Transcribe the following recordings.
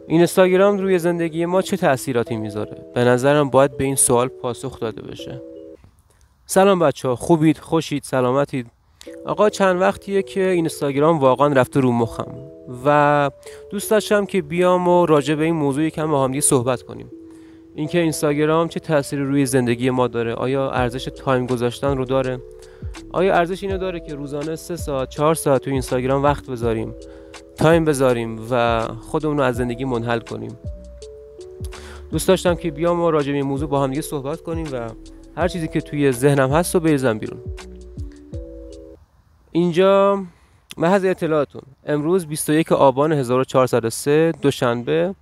اینستاگرام روی زندگی ما چه تأثیراتی میذاره؟ به نظرم باید به این سوال پاسخ داده بشه. سلام بچه‌ها، خوبید؟ خوشید؟ سلامتید؟ آقا چند وقتیه که اینستاگرام واقعا رفته رو مخم و دوست داشتم که بیام و راجع به این موضوع یکم با هم دیگه صحبت کنیم. اینکه اینستاگرام چه تأثیری روی زندگی ما داره؟ آیا ارزش تایم گذاشتن رو داره؟ آیا ارزش اینو داره که روزانه 3 ساعت 4 ساعت تو اینستاگرام وقت بذاریم، تایم بذاریم و خودمون رو از زندگی منحل کنیم؟ دوست داشتم که بیام و راجع به این موضوع با هم دیگه صحبت کنیم و هر چیزی که توی ذهنم هست رو بریزم بیرون. اینجا محض اطلاعاتون، امروز 21 آبان 1403 دوشنبه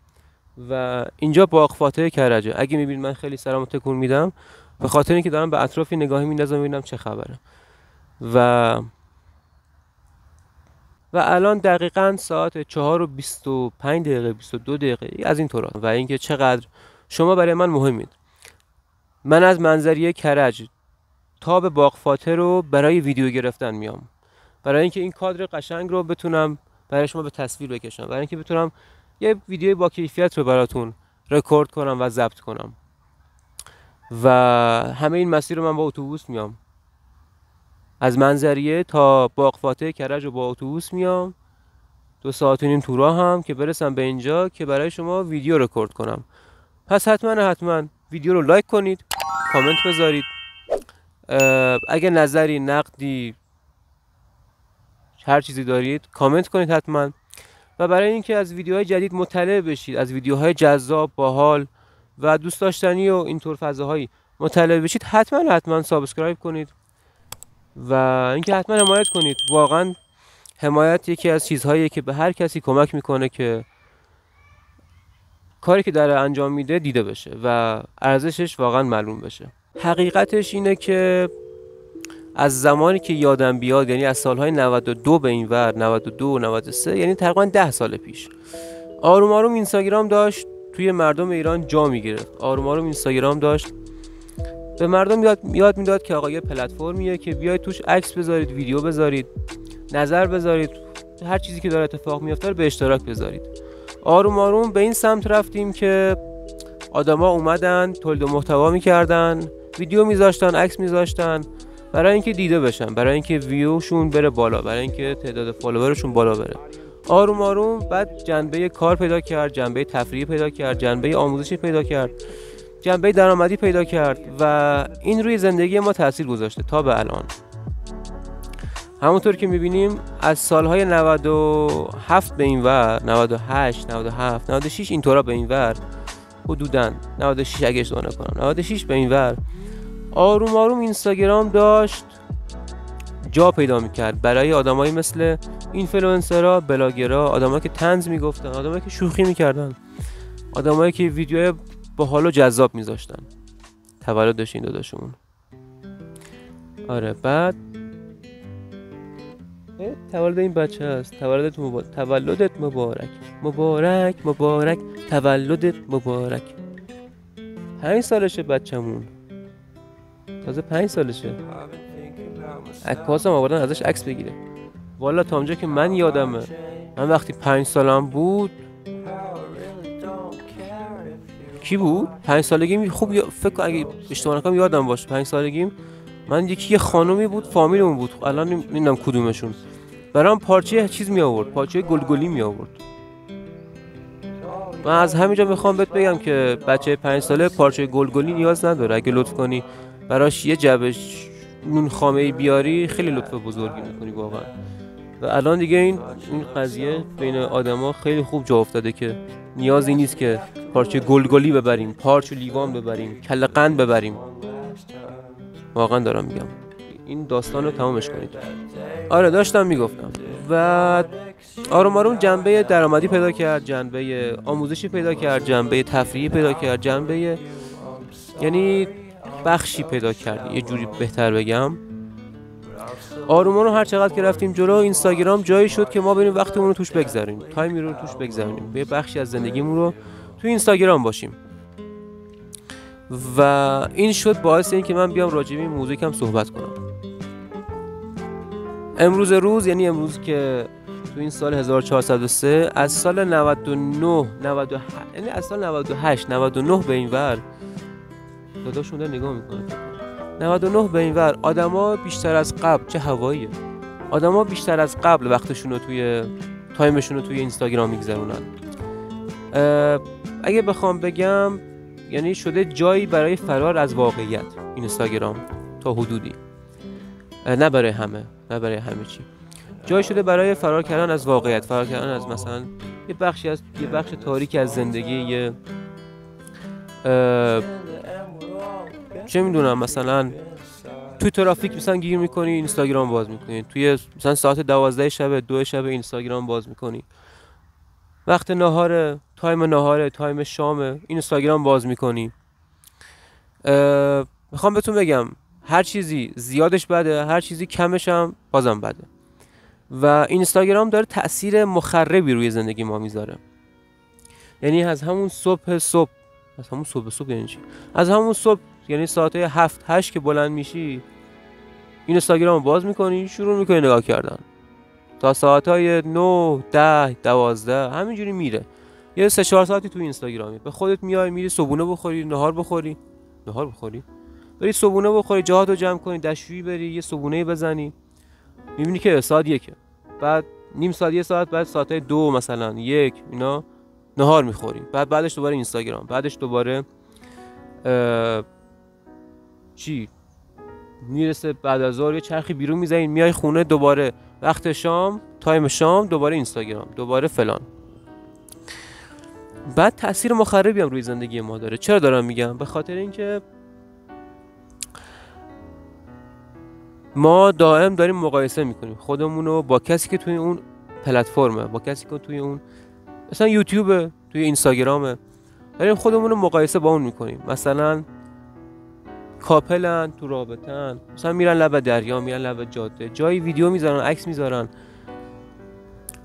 و اینجا باغ فاتح کرجه. اگه میبینید من خیلی سرمو تکون میدم به خاطر اینکه دارم به اطرافی نگاهی میندازم ببینم چه خبره. و الان دقیقاً ساعت 4 و 25 دقیقه 22 دقیقه از این طورا و اینکه چقدر شما برای من مهمید. من از منظریه کرج تا به باغ فاتح رو برای ویدیو گرفتن میام، برای اینکه این کادر قشنگ رو بتونم برای شما به تصویر بکشم، برای اینکه بتونم یه ویدیو با کیفیت رو براتون رکورد کنم و ضبط کنم. و همه این مسیر رو من با اتوبوس میام، از منظریه تا باغ فاتح کرج رو با اتوبوس میام، 2 ساعت و نیم تو راهم که برسم به اینجا که برای شما ویدیو رکورد کنم. پس حتما ویدیو رو لایک کنید، کامنت بذارید، اگه نظری، نقدی، هر چیزی دارید کامنت کنید حتما. و برای اینکه از ویدیوهای جدید مطلع بشید، از ویدیوهای جذاب، باحال و دوست داشتنی و اینطور فضاهایی مطلع بشید، حتما سابسکرایب کنید و اینکه حتما حمایت کنید. واقعا حمایت یکی از چیزهاییه که به هر کسی کمک میکنه که کاری که داره انجام میده دیده بشه و ارزشش واقعا معلوم بشه. حقیقتش اینه که از زمانی که یادم بیاد، یعنی از سالهای 92 به این ور، 92 93، یعنی تقریبا 10 سال پیش، آروم اینستاگرام داشت توی مردم ایران جا میگرفت. آروم اینستاگرام داشت به مردم یاد میداد که آقا یه پلتفرمیه که بیاید توش عکس بذارید، ویدیو بذارید، نظر بذارید، هر چیزی که داره اتفاق میفته رو به اشتراک بذارید. آروم به این سمت رفتیم که آدما اومدن تولید محتوا میکردن، ویدیو میذاشتن، عکس میذاشتن، برای اینکه دیده بشن، برای اینکه ویوشون بره بالا، برای اینکه تعداد فالوورشون بالا بره. آروم بعد جنبه کار پیدا کرد، جنبه تفریحی پیدا کرد، جنبه آموزشی پیدا کرد، جنبه درآمدی پیدا کرد و این روی زندگی ما تاثیر گذاشته تا به الان. همونطور که میبینیم از سالهای 97 به این ور، 98 97 96 اینطورا به این ور، حدوداً 96 اگه اشتباه نکنم 96 به این ور، آروم اینستاگرام داشت جا پیدا میکرد برای آدمایی مثل اینفلوئنسرها، بلاگرها، آدمایی که طنز میگفتن، آدمایی که شوخی میکردن، آدمایی که ویدیوهای باحال و جذاب میذاشتن. تولدش این داداشمون. آره بعد تولد این بچه هست. تولدت مبارک، تولدت مبارک. 5 سالشه بچه‌مون، تازه 5 سالشه. عکاسم آوردن ازش عکس بگیره. والا تا اونجا که من یادمه، من وقتی 5 سالم بود، کی بود؟ 5 سالگیم خوب فکر کنم اگه اشتباه نکنم یادم باشه، 5 سالگیم من یه خانومی بود فامیلمون بود، الان نمیدونم کدومشون، برام پارچه چیز می آورد، پارچه گلگلی می آورد. من از همینجا میخوام بهت بگم که بچه 5 ساله پارچه گلگلی نیاز نداره. اگه لطف کنی براش یه جعبه نون خامه‌ای بیاری، خیلی لطف بزرگی میکنی واقعا. و الان دیگه این قضیه بین آدما خیلی خوب جا افتاده که نیازی نیست که پارچه گلگلی ببریم، پارچه لیوان ببریم، کله قند ببریم. واقعا دارم میگم این داستان رو تمامش کنید. آره داشتم میگفتم و آروم جنبه درآمدی پیدا کرد، جنبه آموزشی پیدا کرد، جنبه تفریحی پیدا کرد، جنبه یعنی بخشی پیدا کرد، یه جوری بهتر بگم. آروم هر چقدر که رفتیم جلو، اینستاگرام جایی شد که ما بریم وقتمون رو توش بگذاریم، تایمی رو توش بگذاریم، به بخشی از زندگیمون رو تو اینستاگرام باشیم. و این شد باعث این که من بیام راجع به این موضوع کم صحبت کنم. امروز یعنی امروز که تو این سال 1403 از سال 99 یعنی از سال 98 99 به این ور داداشون داره نگاه میکنه 99 به این ور آدما بیشتر از قبل چه هواییه آدما بیشتر از قبل وقتشون رو توی تایمشون رو توی اینستاگرام میگذرونن. اگه بخوام بگم یعنی شده جایی برای فرار از واقعیت اینستاگرام تا حدودی، نه برای همه چی، جایی شده برای فرار کردن از واقعیت، فرار کردن از مثلا یه بخش تاریکی از زندگی، یه چه میدونم مثلا توی ترافیک مثلا گیر میکنی اینستاگرام باز میکنی، توی مثلا ساعت 12 شب 2 شب اینستاگرام باز میکنی، وقت نهاره، تایم شامه اینستاگرام باز میکنی. میخوام بهتون بگم هر چیزی زیادش بده، هر چیزی کمش هم بازم بده و اینستاگرام داره تأثیر مخربی روی زندگی ما میذاره. یعنی از همون صبح یعنی چی؟ از همون صبح یعنی ساعت 7-8 که بلند میشی اینستاگرام باز میکنی، شروع میکنی نگاه کردن تا ساعتهای 9 10 12 همینجوری میره. یه 3-4 ساعتی تو اینستاگرامی به خودت میای، میری صبحونه بخوری، نهار بخوری بری صبحونه بخوری، جاهاتو جمع کنی، دستشویی بری، یه صبحونه بزنی، میبینی که ساعت 1، بعد نیم ساعت 1 ساعت، بعد ساعتهای 2 مثلا 1 اینا نهار میخوری، بعدش دوباره اینستاگرام، بعدش دوباره چی میرسه بعد از ظهر یه چرخی بیرون میزنی، میای خونه دوباره وقت شام، تایم شام، دوباره اینستاگرام، دوباره فلان. بعد تأثیر مخربی هم روی زندگی ما داره. چرا دارم میگم؟ به خاطر اینکه ما دائم داریم مقایسه میکنیم خودمونو با کسی که توی اون پلتفرمه، با کسی که توی اون مثلا یوتیوبه، توی اینستاگرامه، داریم خودمونو مقایسه با اون میکنیم. مثلا کاپلن، تو رابطن، مثلا میرن لب دریا، میرن لب جاده، جایی ویدیو میذارن، عکس میذارن،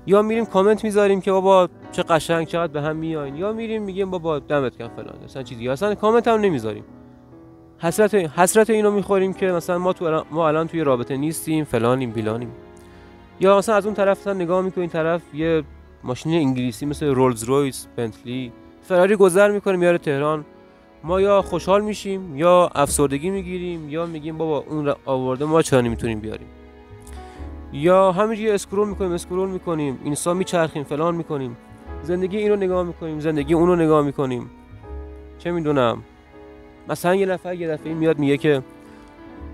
یا میریم کامنت میذاریم که بابا چه قشنگ، چقدر به هم میاین، یا میریم میگیم بابا دمت گرم فلان، مثلا چیزی، اصلا کامنت هم نمیذاریم. حسرت اینو میخوریم که مثلا ما الان توی رابطه نیستیم، فلانیم بیلانیم. یا مثلا از اون طرف مثلا نگاه میکنیم، طرف یه ماشین انگلیسی مثل رولز رویس، بنتلی، فراری گذر میکنه میاره تهران، ما یا خوشحال میشیم یا افسردگی میگیریم یا میگیم بابا اون آورده ما چرا نمیتونیم بیاریم، یا همینجوری اسکرول میکنیم اینستا میچرخیم فلان میکنیم، زندگی اینو نگاه میکنیم، زندگی اونو نگاه میکنیم، چه میدونم مثلا یه دفعه میاد میگه که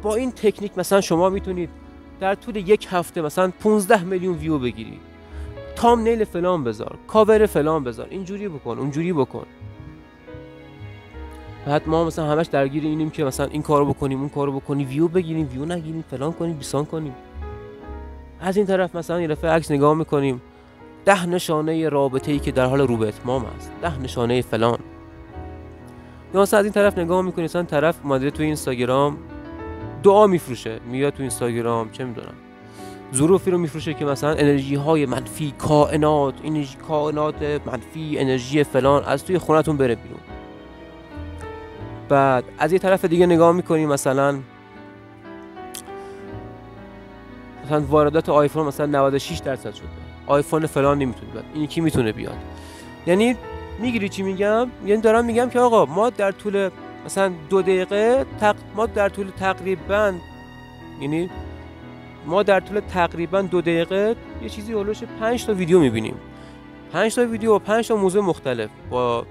با این تکنیک مثلا شما میتونید در طول یک هفته مثلا 15 میلیون ویو بگیری، تامنیل فلان بذار، کاور فلان بذار، اینجوری بکن اونجوری بکن. بعد ما مثلا همش درگیر اینیم که مثلا این کارو بکنیم اون کارو بکنیم، ویو بگیریم ویو نگیریم، فلان کنیم بیسان کنیم. از این طرف مثلا یه دفعه عکس نگاه میکنیم 10 نشانه رابطه‌ای که در حال رو به اتمام است، 10 نشانه فلان. یا مثلا از این طرف نگاه میکنی مثلا طرف اومده تو اینستاگرام دعا میفروشه، میاد تو اینستاگرام چه میدونم ظروفی رو میفروشه که مثلا انرژی های منفی، کائنات منفی، انرژی فلان از توی خونتون بره بیرون. بعد از یه طرف دیگه نگاه میکنیم مثلا واردات آیفون مثلا 96% شده، آیفون فلان نمیتونه بیاد، این کی میتونه بیاد. یعنی میگیری چی میگم؟ یعنی دارم میگم که آقا ما در طول مثلا 2 دقیقه ما در طول تقریبا 2 دقیقه یه چیزی هولوش 5 تا ویدیو میبینیم، 5 تا ویدیو و 5 تا موضوع مختلف با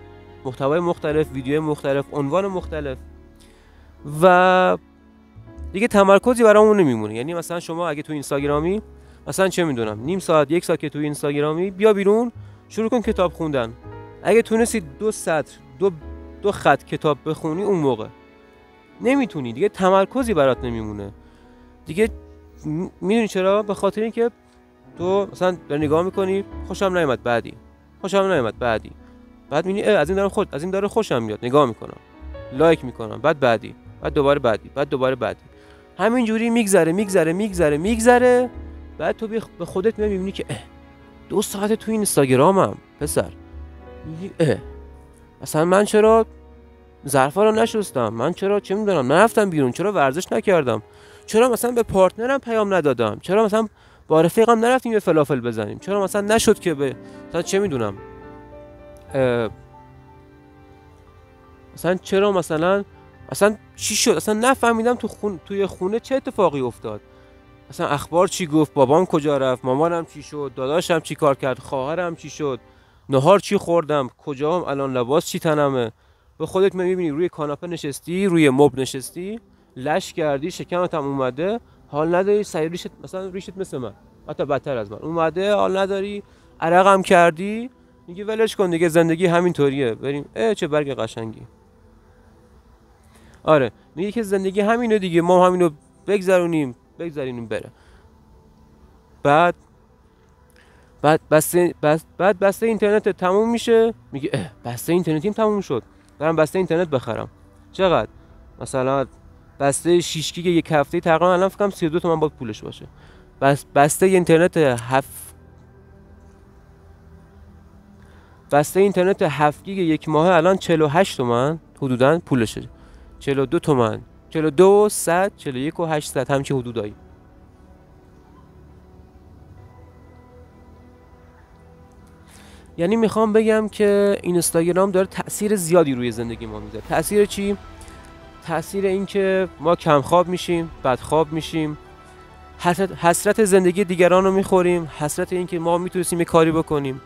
محتوای مختلف، ویدیو مختلف، عنوان مختلف و دیگه تمرکزی برامون نمیمونه. یعنی مثلا شما اگه تو اینستاگرامی مثلا چه میدونم نیم ساعت 1 ساعت که تو اینستاگرامی، بیا بیرون شروع کن کتاب خوندن. اگه تونستی 2 سطر 2 خط کتاب بخونی اون موقع نمیتونی، دیگه تمرکزی برات نمیمونه دیگه. میدونی چرا؟ به خاطر اینکه تو مثلا داری نگاه میکنی خوشم نیومد بعدی، بعد میبینی از این داره خوشم میاد، نگاه میکنم، لایک میکنم، بعد بعدی، بعد دوباره بعدی، همینجوری میگذره. بعد تو به خودت میبینی که 2 ساعت تو اینستاگرامم پسر، میگی مثلا من چرا ظرفا رو نشستم، من چرا چه میدونم نرفتم بیرون، چرا ورزش نکردم، چرا مثلا به پارتنرم پیام ندادم، چرا مثلا با رفیقم نرفتیم یه فلافل بزنیم؟ چرا مثلا نشد که مثلا چه میدونم مثلا چرا مثلا چی شد؟ اصلا نفهمیدم توی خونه چه اتفاقی افتاد. اصلا اخبار چی گفت، بابام کجا رفت، مامانم چی شد، داداشم چی کار کرد، خواهرم چی شد، نهار چی خوردم، کجام الان، لباس چی تنمه. به خودت میبینی روی کاناپه نشستی، روی مبل نشستی، لش کردی، شکمت هم اومده، حال نداری، سری ریشت مثلا ریشت مثل من، حتی بدتر از من اومده، حال نداری، عرقم کردی، میگی ولش کن دیگه، زندگی همینطوریه، بریم. چه برگ قشنگی. آره، میگه که زندگی همینه دیگه، ما همینو بگذرونیم بره. بعد بسته اینترنت تموم میشه، میگه بسته اینترنتیم تموم شد، برم بسته اینترنت بخرم. چقدر؟ مثلا بسته 6 گیگ یک هفته تقریبا الان فکر کنم 32 تومن باید پولش باشه. بسته اینترنت 7 گیگ یک ماه الان 48 تومن حدوداً پولشه. 42 تومن، 42 و 100، 41 و 800 همچین حدودایی. یعنی میخوام بگم که اینستاگرام داره تأثیر زیادی روی زندگی ما میذاره. تأثیر چی؟ تأثیر این که ما کم خواب میشیم، بدخواب میشیم، حسرت زندگی دیگران رو میخوریم، حسرت این که ما میتونستیم یه کاری بکنیم.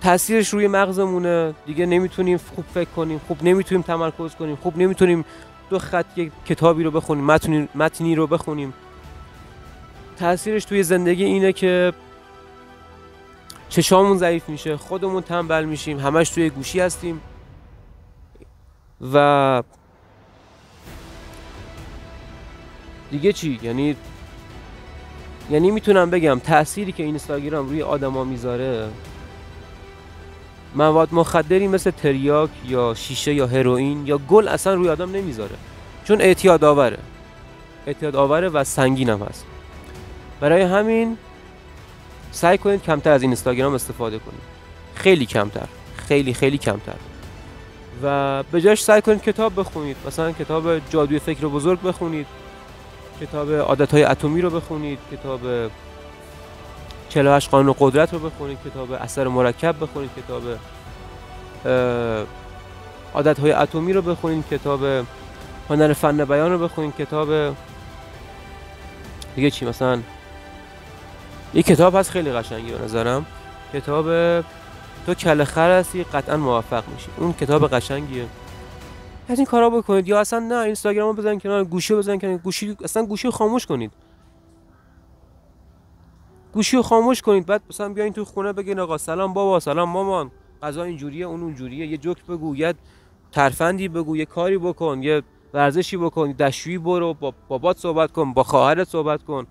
تأثیرش روی مغزمونه، دیگه نمیتونیم خوب فکر کنیم، خوب نمیتونیم تمرکز کنیم، خوب نمیتونیم 2 خط یک کتابی رو بخونیم، متنی رو بخونیم. تأثیرش توی زندگی اینه که چشامون ضعیف میشه، خودمون تنبل میشیم، همش توی گوشی هستیم و دیگه چی؟ یعنی میتونم بگم تأثیری که اینستاگرام روی آدما میذاره، مواد مخدری مثل تریاک یا شیشه یا هروئین یا گل اصلا روی آدم نمیذاره، چون اعتیاد آوره و سنگین هم هست. برای همین سعی کنید کمتر از اینستاگرام استفاده کنید، خیلی کمتر، خیلی کمتر، و به جاش سعی کنید کتاب بخونید. مثلا کتاب جادوی فکر بزرگ بخونید، کتاب عادتهای اتمی رو بخونید، کتاب 48 قانون قدرت رو بخونید، کتاب اثر مرکب بخونید، کتاب عادتهای اتمی رو بخونید، کتاب هنر فن بیان رو بخونید، کتاب دیگه چی، مثلا یه کتاب هست خیلی قشنگی به نظرم، کتاب تو کله خر هستی قطعا موفق میشی، اون کتاب قشنگیه. از این کارا بکنید. یا اصلا نه، اینستاگرامو بزنید کنار، گوشی بزنید کنار، گوشی رو خاموش کنید. گوشی رو خاموش کنید، بعد مثلا بیاین تو خونه بگین آقا سلام بابا، سلام مامان، غذا اینجوریه اون اونجوریه، یه جوک بگو، یه ترفندی بگو، یه کاری بکن، یه ورزشی بکن، دشویی برو، با بابات صحبت کن، با خواهرت صحبت کن،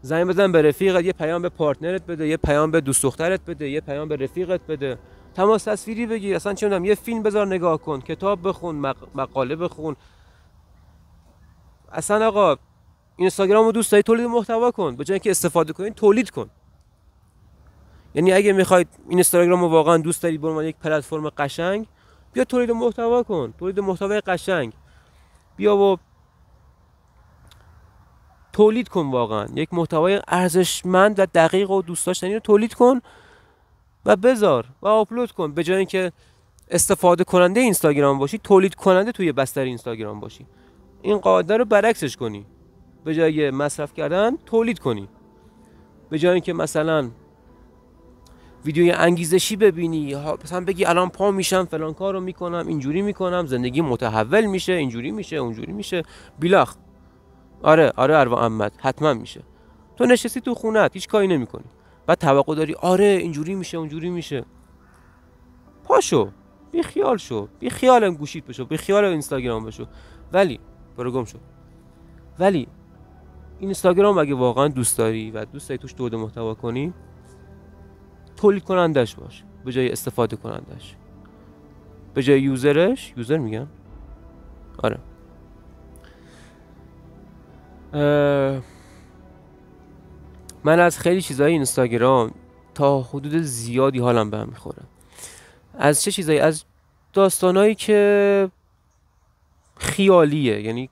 زنگ بزن به رفیقت، یه پیام به پارتنرت بده، یه پیام به دوست دخترت بده، یه پیام به رفیقت بده، تماس تصویری بگیر، اصلا چه میدونم یه فیلم بذار نگاه کن، کتاب بخون، مقاله بخون. اصلا آقا اینستاگرامو دوست داری تولید محتوا کن، به جای اینکه استفاده کنی تولید کن. یعنی اگه میخواید اینستاگرامو واقعا دوست داری به عنوان یک پلتفرم قشنگ، بیا تولید محتوا کن، تولید محتوای قشنگ، بیا و تولید کن، واقعا یک محتوای ارزشمند و دقیق و دوست داشتنی رو تولید کن و بذار و آپلود کن. به جای اینکه استفاده کننده اینستاگرام باشی، تولید کننده توی بستر اینستاگرام باشی. این قاعده رو برعکسش کنی، به جای مصرف کردن تولید کنی. به جای اینکه مثلا ویدیوی انگیزشی ببینی، مثلا بگی الان پا میشم فلان کارو میکنم، اینجوری میکنم، زندگی متحول میشه، اینجوری میشه، اونجوری میشه، بیلاخ آره اروا احمد حتما میشه. تو نشستی تو خونت هیچ کاری نمیکنی، بعد توقع داری آره اینجوری میشه اونجوری میشه. پاشو، بی خیال شو، بی خیال گوشیت بشو، بی خیال اینستاگرام بشو، ولی برو گم شو. ولی اینستاگرام اگه واقعا دوست داری و دوست داری توش تولید محتوا کنی، تولید کنندش باش به جای استفاده کنندش، به جای یوزر میگم. آره من از خیلی چیزای اینستاگرام تا حدود زیادی حالم به هم میخوره. از چه چیزایی؟ از داستانایی که خیالیه، یعنی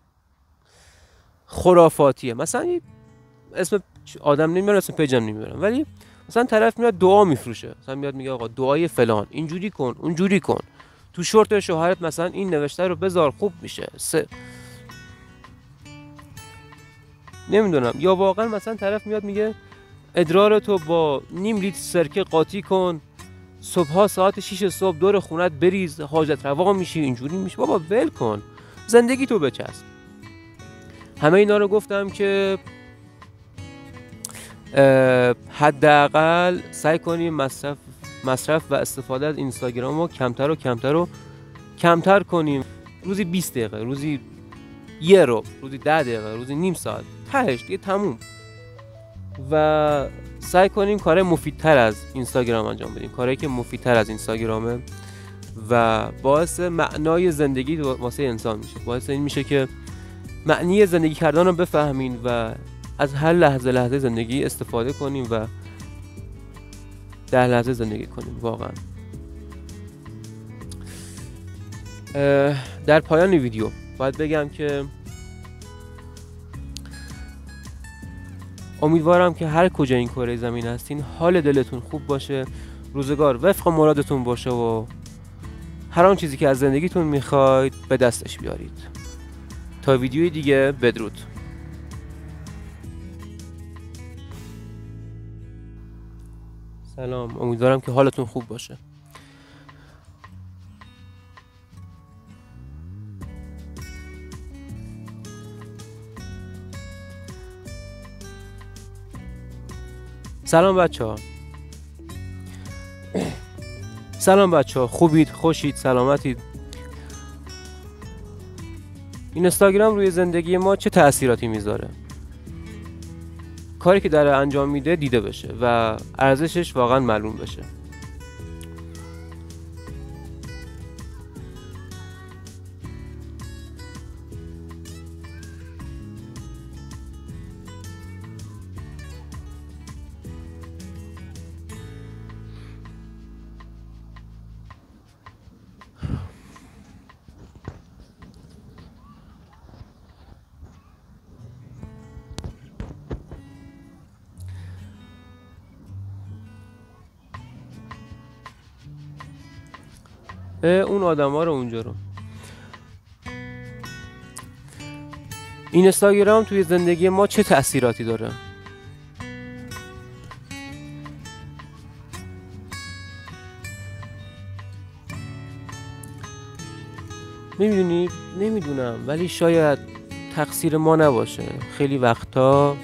خرافاتیه. مثلا اسم آدم نمیارم اصلا پیجم نمیارم، ولی مثلا طرف میاد دعا میفروشه، مثلا میاد میگه آقا دعای فلان اینجوری کن اونجوری کن، تو شورت شوهرت مثلا این نوشته رو بذار خوب میشه نمیدونم. یا واقعا مثلا طرف میاد میگه ادرارتو با نیم لیتر سرکه قاطی کن، صبحها ساعت 6 صبح دور خونت بریز، حاجت روا میشی، اینجوری میشه. بابا ول کن، زندگی تو بچسب. همه اینا رو گفتم که حداقل سعی کنیم مصرف و استفاده از اینستاگرام رو کمتر کنیم. روزی 20 دقیقه، روزی یه رو، روزی 10 دقیقه، روزی نیم ساعت، تهش دیگه تموم. و سعی کنیم کار مفیدتر از اینستاگرام انجام بدیم، کاری که مفیدتر از اینستاگرامه و باعث معنای زندگی واسه انسان میشه، باعث این میشه که معنی زندگی کردن رو بفهمین و از هر لحظه زندگی استفاده کنیم و در لحظه زندگی کنیم. واقعا در پایان ویدیو باید بگم که امیدوارم که هر کجا این کره زمین هستین حال دلتون خوب باشه، روزگار وفق مرادتون باشه و هر آن چیزی که از زندگیتون میخواید به دستش بیارید. تا ویدیوی دیگه، بدرود. سلام، امیدوارم که حالتون خوب باشه. سلام بچه ها، خوبید، خوشید، سلامتید؟ اینستاگرام روی زندگی ما چه تأثیراتی میذاره؟ کاری که داره انجام میده دیده بشه و ارزشش واقعا معلوم بشه. اون آدم ها رو اونجا رو. اینستاگرام توی زندگی ما چه تأثیراتی داره؟ میدونی؟ نمیدونم، ولی شاید تقصیر ما نباشه. خیلی وقتا